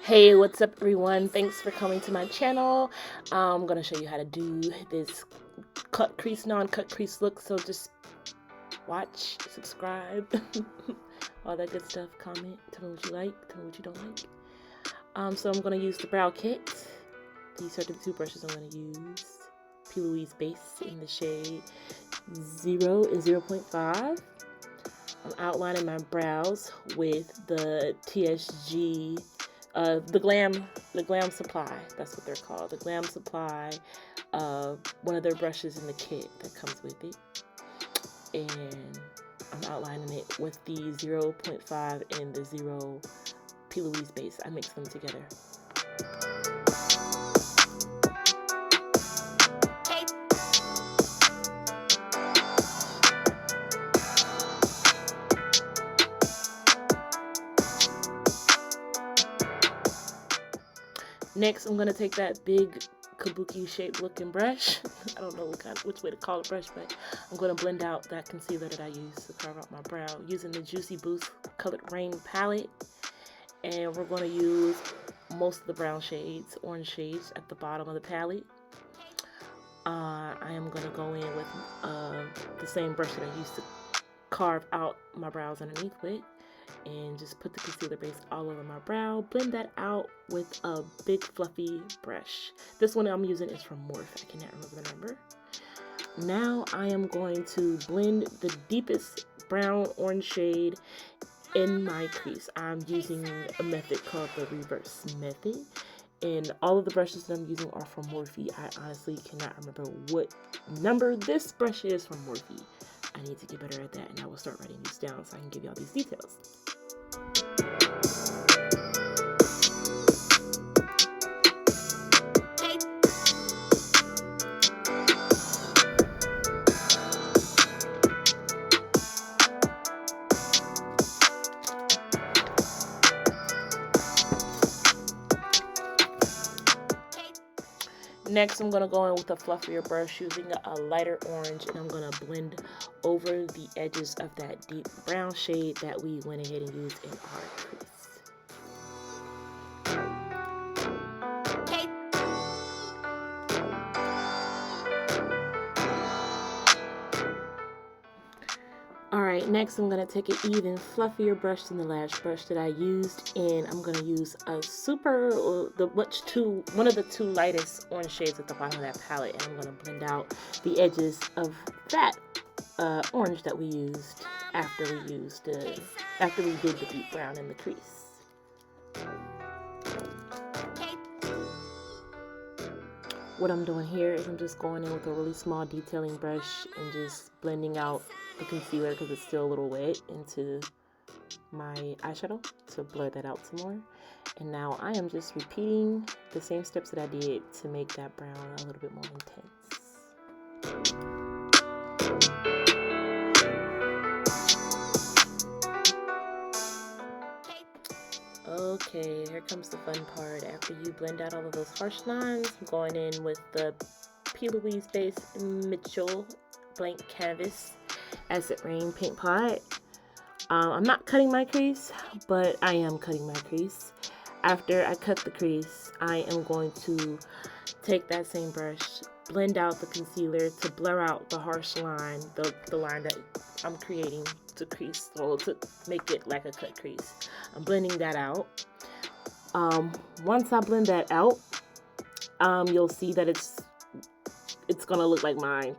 Hey, what's up everyone? Thanks for coming to my channel. I'm going to show you how to do this cut crease, non-cut crease look. So just watch, subscribe, all that good stuff. Comment, tell me what you like, tell me what you don't like. So I'm going to use the brow kit. These are the two brushes I'm going to use. P. Louise base in the shade 0 and 0.5. I'm outlining my brows with the TSG, the Glam Supply. That's what they're called. The Glam Supply. One of their brushes in the kit that comes with it. And I'm outlining it with the 0.5 and the 0 P. Louise base. I mix them together. Next, I'm going to take that big kabuki shaped looking brush. I don't know which way to call it brush, but I'm going to blend out that concealer that I used to carve out my brow using the Juicy Boost Colored Rain palette. And we're going to use most of the brown shades, orange shades at the bottom of the palette. I am going to go in with the same brush that I used to carve out my brows underneath with. And just put the concealer base all over my brow. Blend that out with a big fluffy brush. This one I'm using is from Morphe. I cannot remember the number. Now I am going to blend the deepest brown orange shade in my crease. I'm using a method called the reverse method. And all of the brushes that I'm using are from Morphe. I honestly cannot remember what number this brush is from Morphe. I need to get better at that, and I will start writing these down so I can give you all these details. Next, I'm going to go in with a fluffier brush using a lighter orange, and I'm going to blend over the edges of that deep brown shade that we went ahead and used in our crease. Alright, next I'm going to take an even fluffier brush than the last brush that I used, and I'm going to use a one of the two lightest orange shades at the bottom of that palette, and I'm going to blend out the edges of that orange that we used after we did the deep brown in the crease. What I'm doing here is I'm just going in with a really small detailing brush and just blending out the concealer because it's still a little wet into my eyeshadow to blur that out some more. And now I am just repeating the same steps that I did to make that brown a little bit more intense. Okay, here comes the fun part. After you blend out all of those harsh lines, I'm going in with the P. Louise base Mitchell Blank Canvas Acid Rain Paint Pot. I'm not cutting my crease, but I am cutting my crease. After I cut the crease, I am going to take that same brush, blend out the concealer to blur out the harsh line, the line that I'm creating to crease, so to make it like a cut crease. I'm blending that out. Once I blend that out, you'll see that it's gonna look like my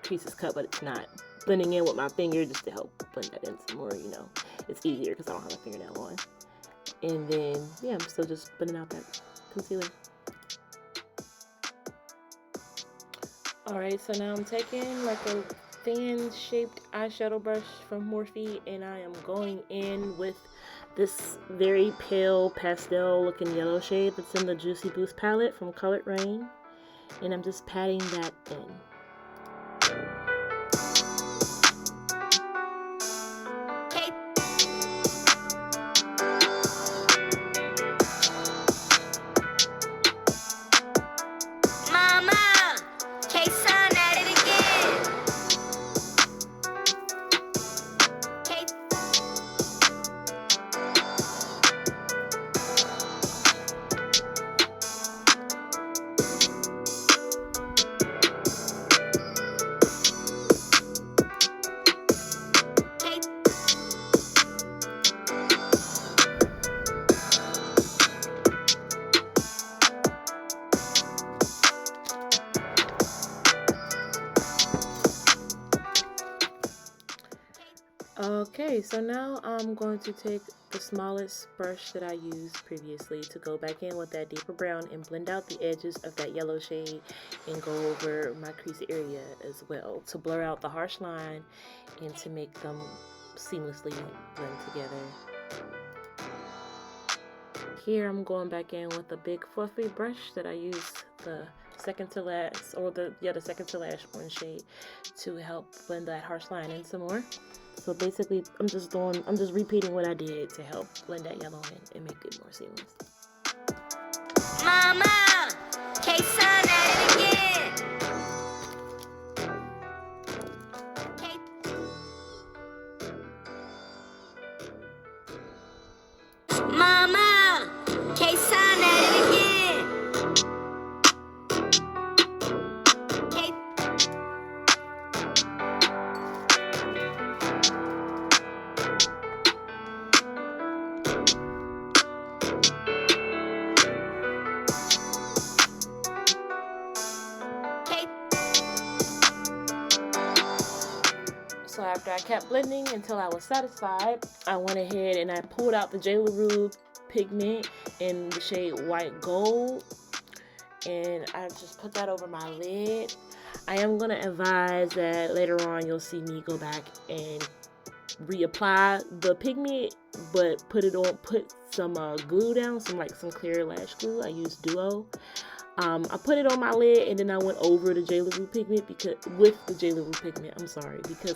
crease is cut, but it's not. Blending in with my finger just to help blend that in some more, you know. It's easier because I don't have a fingernail on. And then, yeah, I'm still just blending out that concealer. Alright, so now I'm taking like a fan-shaped eyeshadow brush from Morphe, and I am going in with this very pale pastel looking yellow shade that's in the Juicy Boost palette from Colored Rain, and I'm just patting that in. Okay, so now I'm going to take the smallest brush that I used previously to go back in with that deeper brown and blend out the edges of that yellow shade and go over my crease area as well to blur out the harsh line and to make them seamlessly blend together. Here I'm going back in with a big fluffy brush that I used the second to last, or the second to last orange shade to help blend that harsh line in some more. So basically, I'm just repeating what I did to help blend that yellow in and make it more seamless. Mama, K-Sun at it again. Mama, K-Sun at it again. So after I kept blending until I was satisfied, I went ahead and I pulled out the J. LaRue pigment in the shade White Gold, and I just put that over my lid. I am going to advise that later on you'll see me go back and reapply the pigment, but put some glue down, some clear lash glue. I used Duo. I put it on my lid and then I went over the J. LaRue pigment because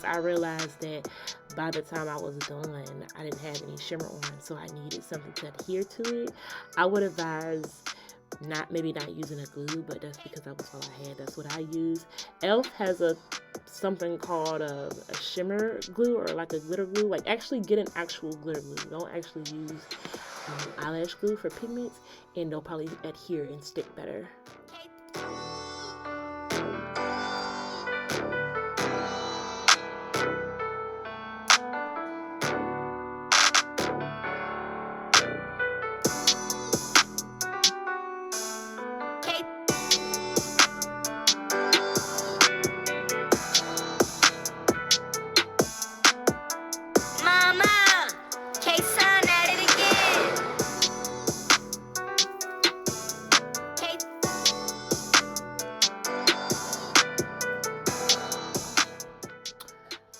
I realized that by the time I was done, I didn't have any shimmer on, so I needed something to adhere to it. I would advise maybe not using a glue, but that's because that was all I had. That's what I used. e.l.f. has something called a shimmer glue, or like a glitter glue. Like, actually get an actual glitter glue. Don't actually use eyelash glue for pigments, and they'll probably adhere and stick better.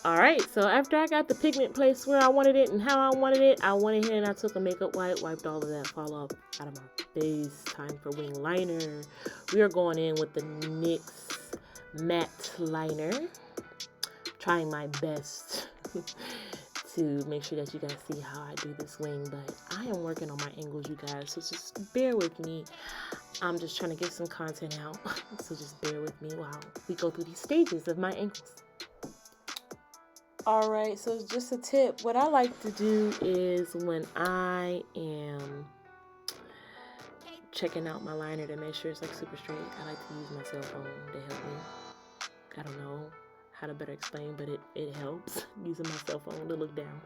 Alright, so after I got the pigment placed where I wanted it and how I wanted it, I went ahead and I took a makeup wipe, wiped all of that fall off out of my face. Time for wing liner. We are going in with the NYX matte liner. Trying my best to make sure that you guys see how I do this wing, but I am working on my angles, you guys, so just bear with me. I'm just trying to get some content out, so just bear with me while we go through these stages of my angles. Alright, so just a tip. What I like to do is when I am checking out my liner to make sure it's like super straight, I like to use my cell phone to help me. I don't know how to better explain, but it helps using my cell phone to look down.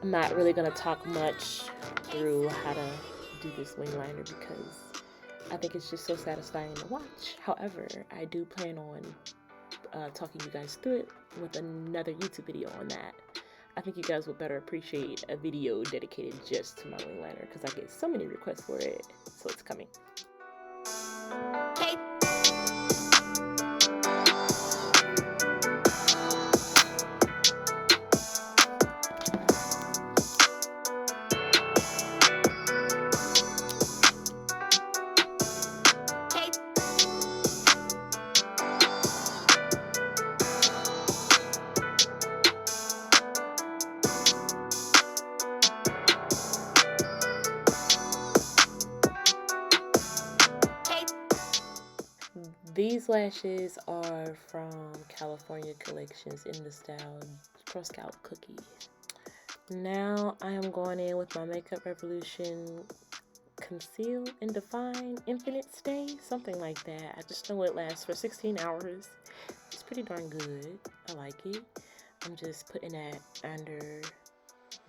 I'm not really going to talk much through how to do this wing liner because I think it's just so satisfying to watch. However, I do plan on talking you guys through it with another YouTube video on that. I think you guys would better appreciate a video dedicated just to my wing liner because I get so many requests for it, so it's coming. These lashes are from California Collections in the style Cross Scalp Cookie. Now I am going in with my Makeup Revolution Conceal and Define Infinite Stay, something like that. I just know it lasts for 16 hours. It's pretty darn good. I like it. I'm just putting that under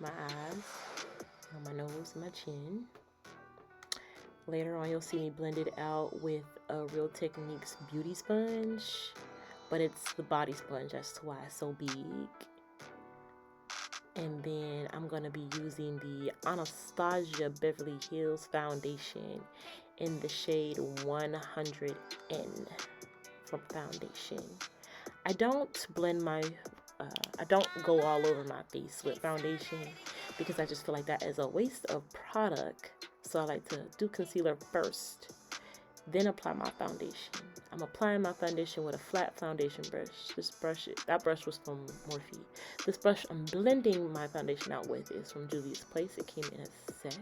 my eyes, on my nose, and my chin. Later on, you'll see me blend it out with a Real Techniques beauty sponge, but it's the body sponge, that's why it's so big. And then I'm going to be using the Anastasia Beverly Hills foundation in the shade 100N from foundation. I don't blend my, I don't go all over my face with foundation because I just feel like that is a waste of product. So I like to do concealer first, then apply my foundation. I'm applying my foundation with a flat foundation brush. This brush, that brush was from Morphe. This brush I'm blending my foundation out with is from Juvia's Place. It came in a set.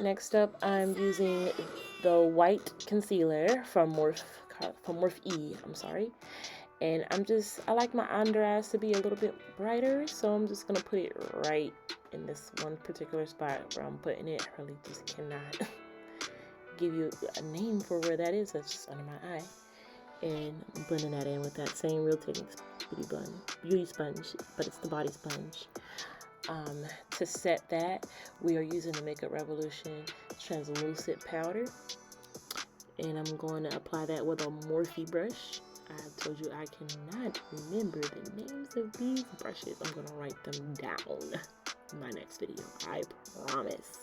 Next up, I'm using the white concealer from Morphe, I'm sorry. And I like my under eyes to be a little bit brighter, so I'm just going to put it right in this one particular spot where I'm putting it. I really just cannot give you a name for where that is. That's just under my eye. And I'm blending that in with that same Real Techniques beauty sponge, but it's the body sponge. To set that, we are using the Makeup Revolution translucent powder, and I'm going to apply that with a Morphe brush. I told you I cannot remember the names of these brushes. I'm going to write them down in my next video, I promise.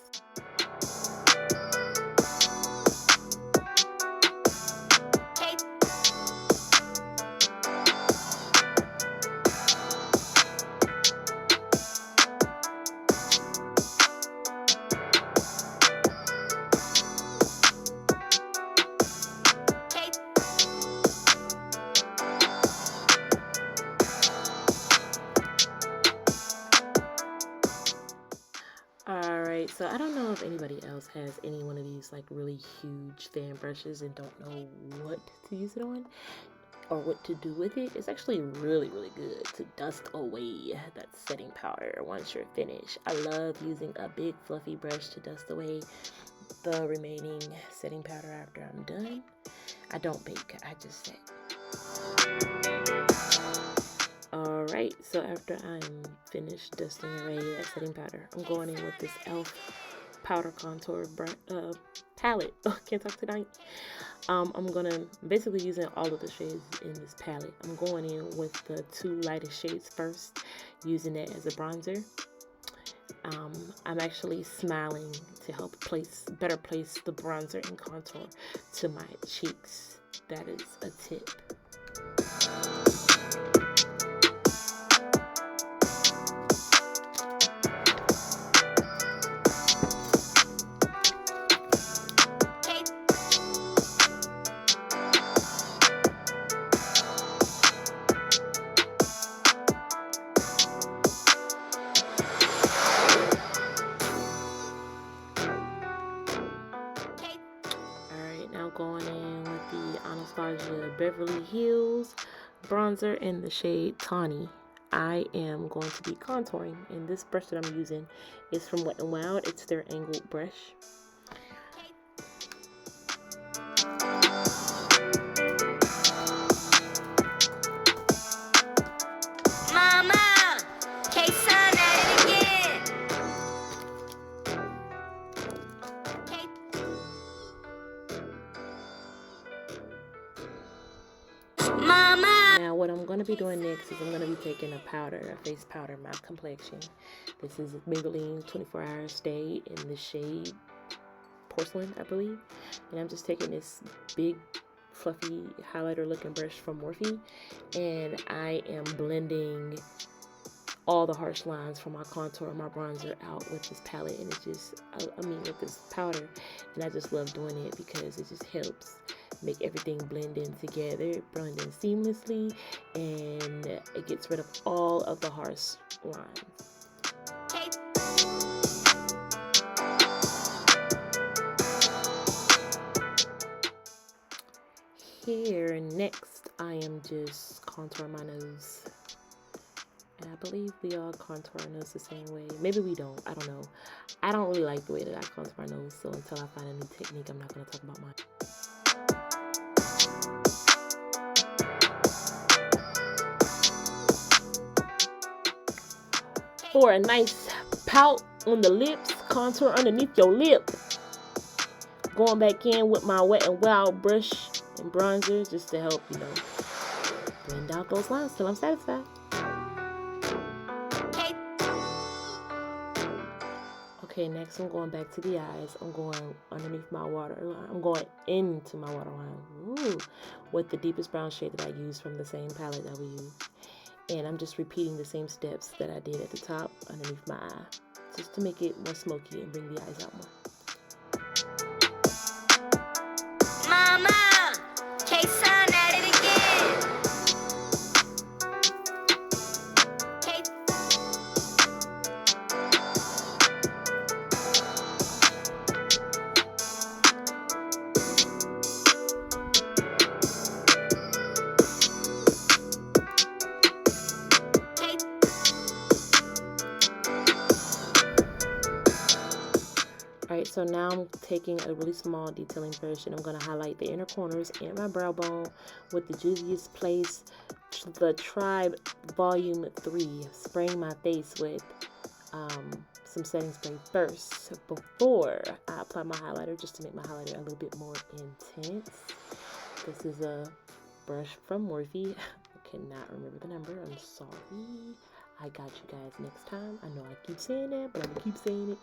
So I don't know if anybody else has any one of these like really huge fan brushes and don't know what to use it on or what to do with it. It's actually really good to dust away that setting powder once you're finished. I love using a big fluffy brush to dust away the remaining setting powder after I'm done. I don't bake, I just set. Alright, so after I'm finished dusting away that setting powder, I'm going in with this e.l.f. powder contour palette. Oh, can't talk tonight. I'm gonna basically using all of the shades in this palette. I'm going in with the two lightest shades first, using it as a bronzer. I'm actually smiling to help better place the bronzer and contour to my cheeks. That is a tip. Going in with the Anastasia Beverly Hills bronzer in the shade Tawny. I am going to be contouring, and this brush that I'm using is from Wet n Wild. It's their angled brush. Mama. Now what I'm going to be doing next is I'm going to be taking a powder, a face powder, my complexion. This is Maybelline 24 Hour Stay in the shade Porcelain, I believe. And I'm just taking this big fluffy highlighter looking brush from Morphe, and I am blending all the harsh lines from my contour and my bronzer out with this palette. And it's just, I mean with this powder, and I just love doing it because it just helps make everything blend in together, blend in seamlessly, and it gets rid of all of the harsh lines. Here next, I am just contouring my nose. And I believe we all contour our nose the same way. Maybe we don't. I don't know. I don't really like the way that I contour my nose, so until I find a new technique, I'm not going to talk about mine. For a nice pout on the lips, contour underneath your lip. Going back in with my Wet n Wild brush and bronzer just to help, you know, blend out those lines till I'm satisfied. Okay, next I'm going back to the eyes. I'm going underneath my waterline. I'm going into my waterline. Ooh, with the deepest brown shade that I use from the same palette that we use. And I'm just repeating the same steps that I did at the top underneath my eye, just to make it more smoky and bring the eyes out more. Mama, K-Sun at it again. Alright, so now I'm taking a really small detailing brush and I'm going to highlight the inner corners and my brow bone with the Juvia's Place, the Tribe Volume 3. Spraying my face with some setting spray first before I apply my highlighter, just to make my highlighter a little bit more intense. This is a brush from Morphe. I cannot remember the number. I'm sorry. I got you guys next time. I know I keep saying that, but I'm going to keep saying it.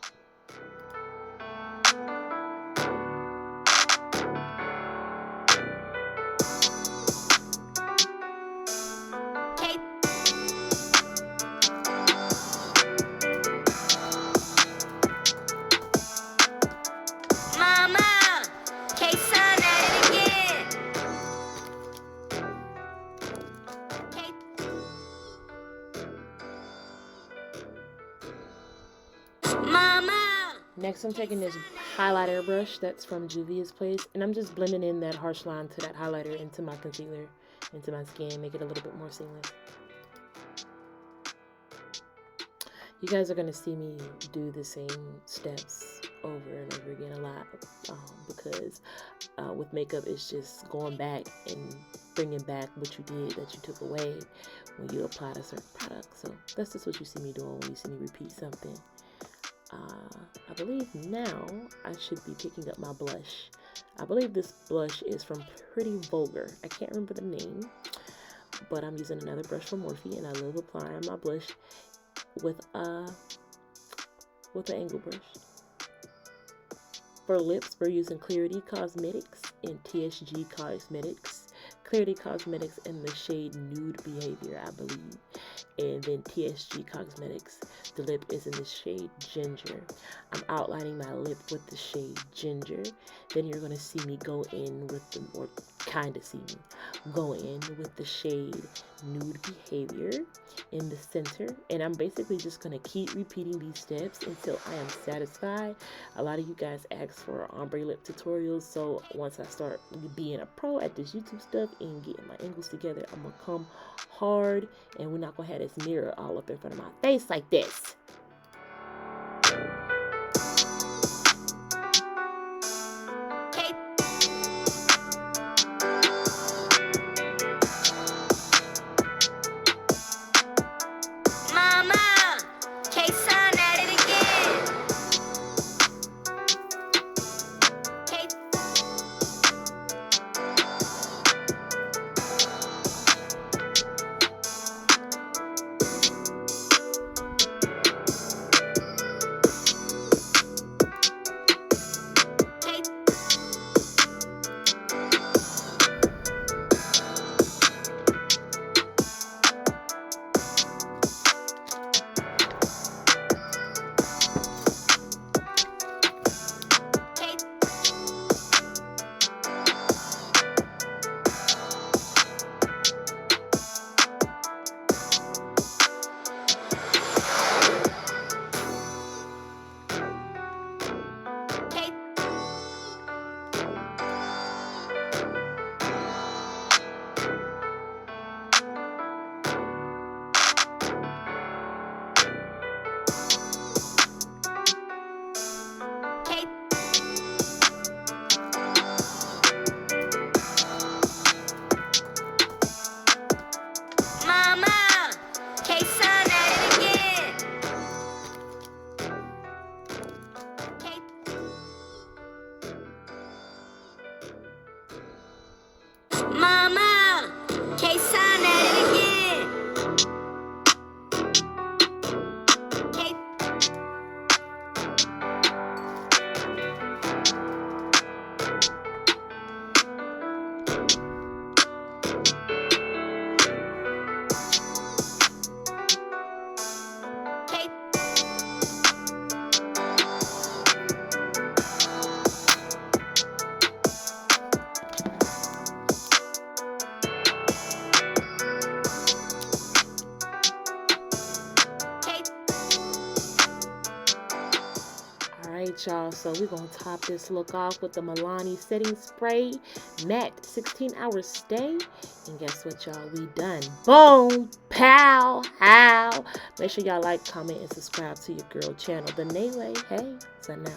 Next, I'm taking this highlighter brush that's from Juvia's Place, and I'm just blending in that harsh line to that highlighter into my concealer, into my skin, make it a little bit more seamless. You guys are going to see me do the same steps over and over again a lot, because with makeup, it's just going back and bringing back what you did that you took away when you applied a certain product. So that's just what you see me doing when you see me repeat something. I believe now I should be picking up my blush. I believe this blush is from Pretty Vulgar. I can't remember the name, but I'm using another brush from Morphe, and I love applying my blush with an angle brush. For lips, we're using Clarity Cosmetics and TSG Cosmetics. Clarity Cosmetics in the shade Nude Behavior, I believe. And then TSG Cosmetics, the lip is in the shade Ginger. I'm outlining my lip with the shade Ginger. Then you're going to see me go in with the, or kind of see me go in with the shade Nude Behavior in the center. And I'm basically just going to keep repeating these steps until I am satisfied. A lot of you guys ask for ombre lip tutorials, so once I start being a pro at this YouTube stuff and getting my angles together, I'm going to come hard, and we're not going to have this mirror all up in front of my face like this. right, y'all. So we're going to top this look off with the Milani setting spray. Matte 16-hour stay. And guess what, y'all? We done. Boom. Pow. How. Make sure y'all like, comment, and subscribe to your girl channel. The Naylay. Hey. So now.